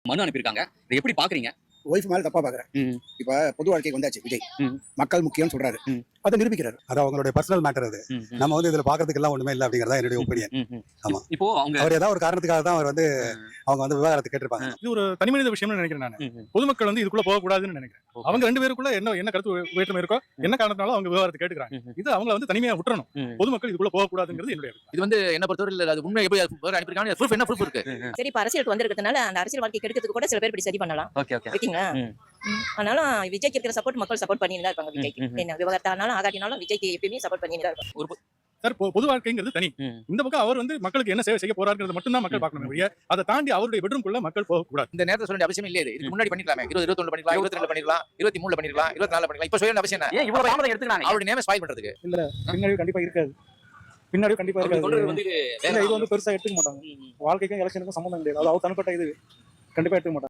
மனு அனுப்பியிருக்காங்க. இதை எப்படி பாக்குறீங்க? ஒய்ஃப் மேல தப்பா பாக்குறேன். இப்ப பொது வாழ்க்கைக்கு வந்தாச்சு விஜய். மக்கள் முக்கியம் சொல்றாரு. அதை நிரூபிக்கிறாரு. அது அவங்களுடைய பர்சனல் மேட்டர். அது நம்ம இதுல பாக்குறதுக்கு எல்லாம் ஒண்ணுமே இல்ல அப்படிங்கறதா என்னுடைய ஒப்பீனியன். ஆமா, இப்போ அவங்க அவர் ஏதாவது ஒரு காரணத்துக்காக தான் அவர் அவங்க விவாகரத்து கேட்டிருப்பாங்க. இது ஒரு தனிமனித விஷயம்னு நினைக்கிறேன் நான். பொதுமக்கள் இதுக்குள்ள போக கூடாதுன்னு நினைக்கிறேன். அவங்க ரெண்டு பேருக்குள்ள என்ன கருத்து வேற்றுமை இருக்கோ, என்ன காரணத்தாலும் அவங்க விவாகரத்து கேட்டுக்கிறாங்க. இது அவங்கள தனிமையா விட்டுறணும். பொதுமக்கள் இதுக்குள்ள போக கூடாதுங்கிறது என்னுடைய இது என்ன பொறுத்தவரை அது உண்மை எப்படி அனுப்பியிருக்காங்க, ப்ரூஃப் என்ன ப்ரூஃப் இருக்கு. சரி, இப்ப அரசியலுக்கு வந்திருக்கிறதுனால அந்த அரசியல் வாழ்க்கை கெடுக்கிறதுக்கு கூட சில பேர் இப்படி சரி பண்ணலாம். ஓகேங்களா? அதனால விஜய்க்கு இருக்கிற சப்போர்ட் மக்கள் சப்போர்ட் பண்ணிட்டு தான் இருப்பாங்க. விஜய்க்கு என்ன விவகாரத்தை ஆனாலும் ஆகாட்டினாலும் விஜய்க்கு எப்பயுமே சப்போர்ட் பண்ணிட்டு தான் இருப்பாங்க. சார், பொது வாழ்க்கைங்கிறது தனி. இந்த பக்கம் அவர் மக்களுக்கு என்ன சேவை செய்ய போறாருங்கிறது மட்டும் தான் மக்கள் பார்க்கணும். அதை தாண்டி அவருடைய பெட்ரூம்குள்ள மக்கள் போக கூடாது. இந்த நேரத்தை சொல்ல அவசியம் இல்லையே. இதுக்கு முன்னாடி பண்ணிக்கலாமே. 21 பண்ணிக்கலாம், 22 பண்ணிக்கலாம், 23 பண்ணிக்கலாம், 24 பண்ணிக்கலாம். இப்ப சொல்ல அவசியம் என்ன? இவ்வளவு தாமதம் எடுத்துக்கிறாங்க அவருடைய நேம் ஸ்பாயில் பண்றதுக்கு. இல்ல, பின்னாடி கண்டிப்பா இருக்காது. இது பெருசா எடுத்துக்க மாட்டாங்க. வாழ்க்கைக்கும் எலெக்ஷனுக்கும் சம்பந்தம் கிடையாது. அது அவர் தனிப்பட்ட இது கண்டிப்பா எடுத்துக்க மாட்டாங்க.